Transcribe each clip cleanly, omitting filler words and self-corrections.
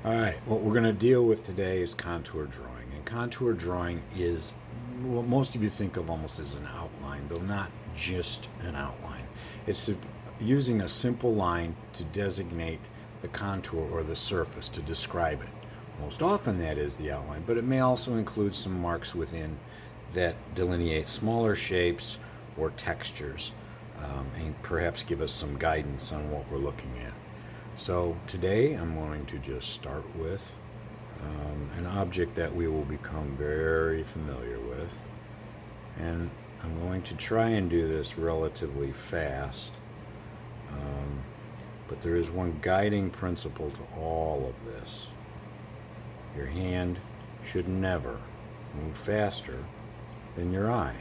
All right, what we're going to deal with today is contour drawing. And contour drawing is what most of you think of almost as an outline, though not just an outline. It's using a simple line to designate the contour or the surface to describe it. Most often that is the outline, but it may also include some marks within that delineate smaller shapes or textures, and perhaps give us some guidance on what we're looking at. So today I'm going to just start with an object that we will become very familiar with. And I'm going to try and do this relatively fast. But there is one guiding principle to all of this. Your hand should never move faster than your eye.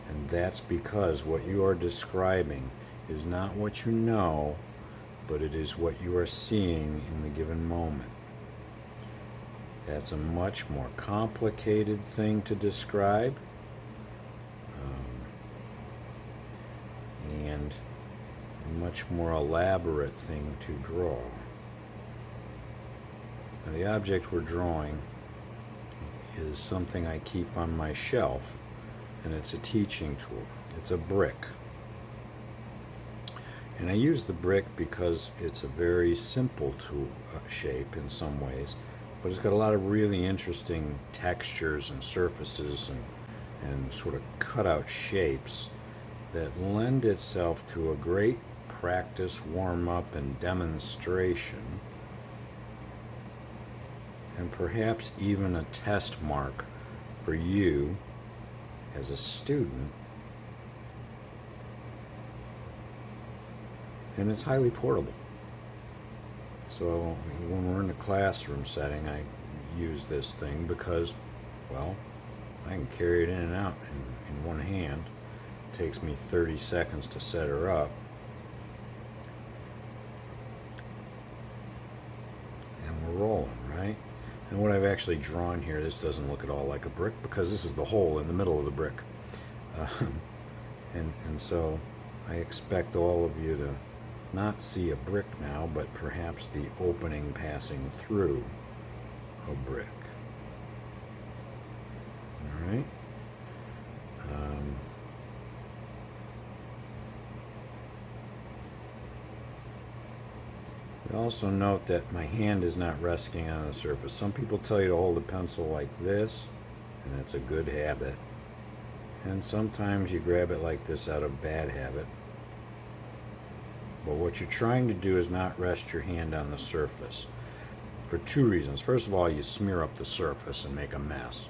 And that's because what you are describing is not what you know, but it is what you are seeing in the given moment. That's a much more complicated thing to describe, and a much more elaborate thing to draw. Now, the object we're drawing is something I keep on my shelf, and it's a teaching tool. It's a brick. And I use the brick because it's a very simple tool shape in some ways, but it's got a lot of really interesting textures and surfaces and sort of cutout shapes that lend itself to a great practice, warm-up, and demonstration, and perhaps even a test mark for you as a student. And it's highly portable. So when we're in a classroom setting, I use this thing because, well, I can carry it in and out in one hand. It takes me 30 seconds to set her up. And we're rolling, right? And what I've actually drawn here, this doesn't look at all like a brick because this is the hole in the middle of the brick. And so I expect all of you to not see a brick now, but perhaps the opening passing through a brick. All right? Also note that my hand is not resting on the surface. Some people tell you to hold a pencil like this, and that's a good habit. And sometimes you grab it like this out of bad habit. But what you're trying to do is not rest your hand on the surface for two reasons. First of all, you smear up the surface and make a mess.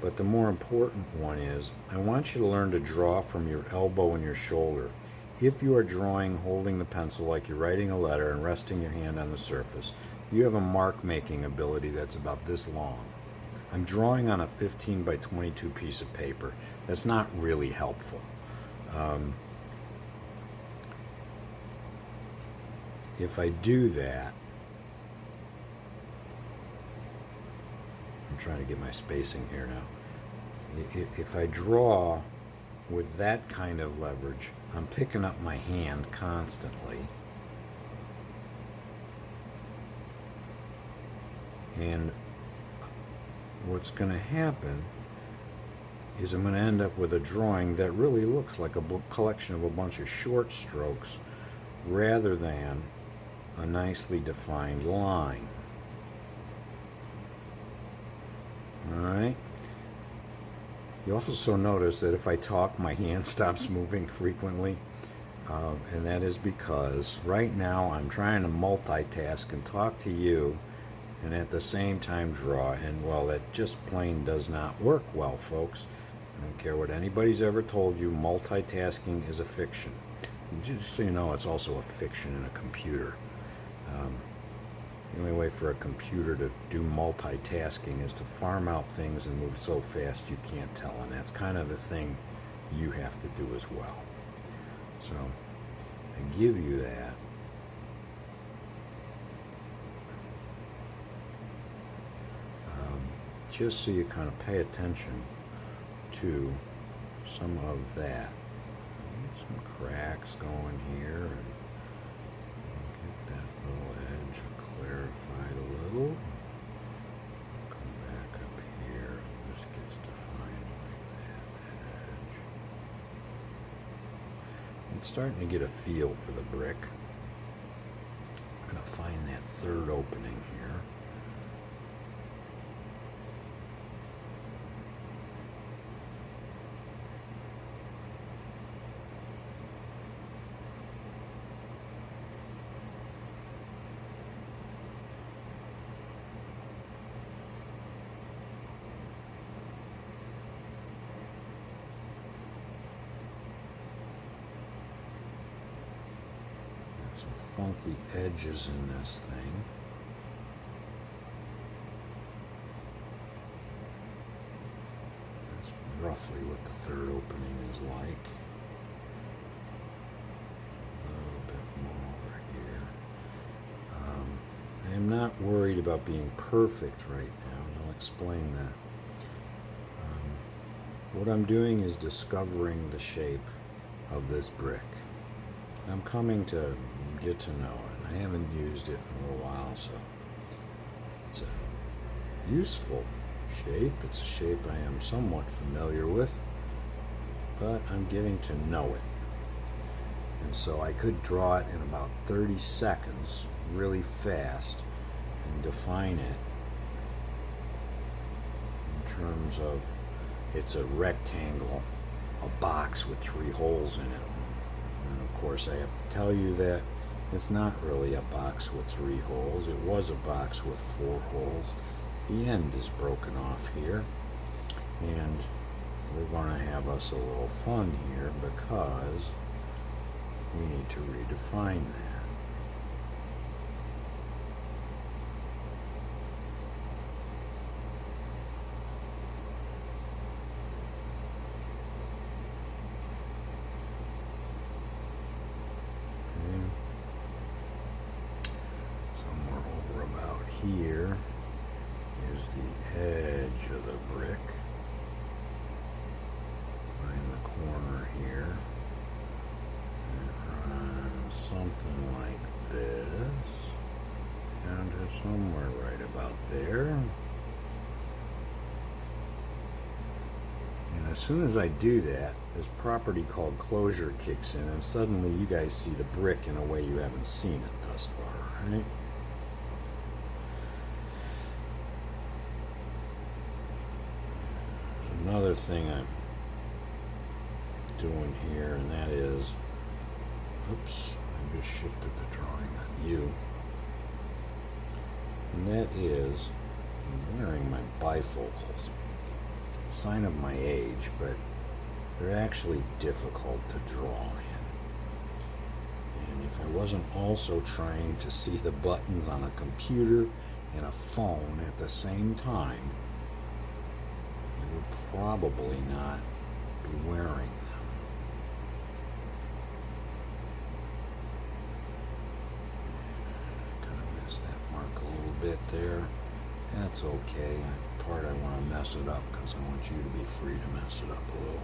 But the more important one is, I want you to learn to draw from your elbow and your shoulder. If you are drawing holding the pencil like you're writing a letter and resting your hand on the surface, you have a mark making ability that's about this long. I'm drawing on a 15 by 22 piece of paper. That's not really helpful. If I do that, I'm trying to get my spacing here now. If I draw with that kind of leverage, I'm picking up my hand constantly. And what's going to happen is I'm going to end up with a drawing that really looks like a collection of a bunch of short strokes rather than a nicely defined line. All right? You also notice that if I talk, my hand stops moving frequently, and that is because right now I'm trying to multitask and talk to you and at the same time draw, and well, that just plain does not work well, folks. I don't care what anybody's ever told you, multitasking is a fiction. Just so you know, it's also a fiction in a computer. The only way for a computer to do multitasking is to farm out things and move so fast you can't tell, and that's kind of the thing you have to do as well. So I give you that. Just so you kind of pay attention to some of that. Some cracks going here, and little edge clarified a little. Come back up here. This gets defined like that edge. I'm starting to get a feel for the brick. I'm going to find that third opening here. Some funky edges in this thing. That's roughly what the third opening is like. A little bit more over here. I am not worried about being perfect right now, and I'll explain that. What I'm doing is discovering the shape of this brick. I'm coming to get to know it. I haven't used it in a little while, so it's a useful shape. It's a shape I am somewhat familiar with, but I'm getting to know it. And so I could draw it in about 30 seconds, really fast, and define it in terms of it's a rectangle, a box with 3 holes in it. And of course I have to tell you that it's not really a box with 3 holes. It was a box with 4 holes. The end is broken off here. And we're going to have us a little fun here because we need to redefine that. Here is the edge of the brick. Find the corner here and run something like this down to somewhere right about there. And as soon as I do that, this property called closure kicks in, and suddenly you guys see the brick in a way you haven't seen it thus far, right? Another thing I'm doing here, and that is, oops, I just shifted the drawing on you. And that is, I'm wearing my bifocals. Sign of my age, but they're actually difficult to draw in. And if I wasn't also trying to see the buttons on a computer and a phone at the same time, would probably not be wearing them. Kind of missed that mark a little bit there. That's okay. Part I want to mess it up because I want you to be free to mess it up a little.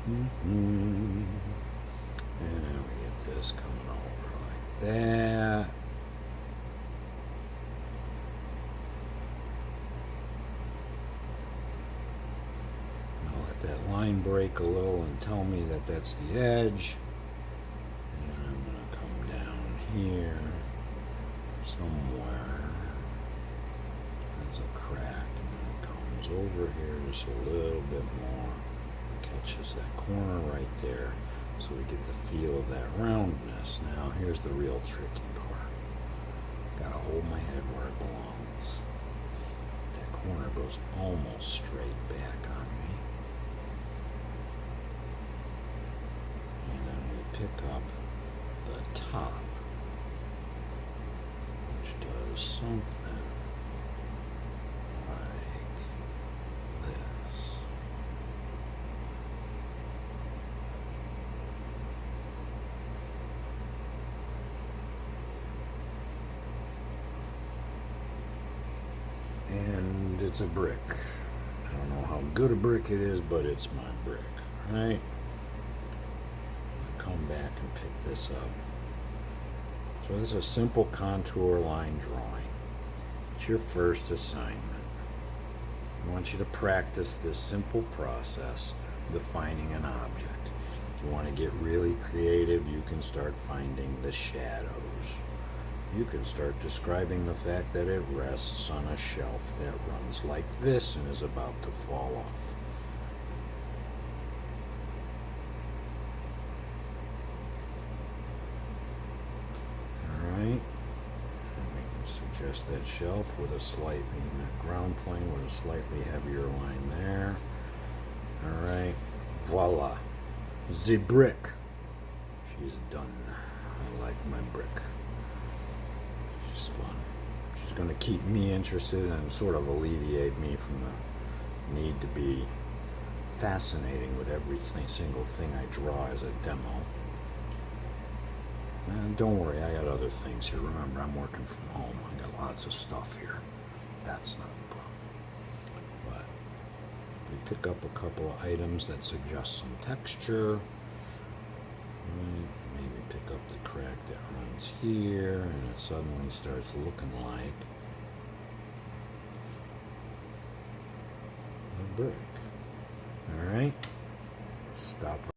And then we get this coming over like that. I'll let that line break a little and tell me that that's the edge. And I'm going to come down here somewhere. That's a crack. And then it comes over here just a little bit more. Catches that corner right there, so we get the feel of that roundness. Now here's the real tricky part. Gotta hold my head where it belongs. That corner goes almost straight back on me. And then we pick up the top, which does something like this. it's a brick. I don't know how good a brick it is, but it's my brick, right? Come back and pick this up. So this is a simple contour line drawing. It's your first assignment. I want you to practice this simple process of defining an object. If you want to get really creative, you can start finding the shadows. You can start describing the fact that it rests on a shelf that runs like this and is about to fall off. Alright, we can suggest that shelf with a slightly, ground plane with a slightly heavier line there. Alright, voila, the brick. She's done. I like my brick. She's fun. She's going to keep me interested and sort of alleviate me from the need to be fascinating with every single thing I draw as a demo. And don't worry, I got other things here. Remember, I'm working from home. I got lots of stuff here. That's not the problem. But we pick up a couple of items that suggest some texture. Maybe pick up the crack that runs here, and it suddenly starts looking like a brick. All right, stop.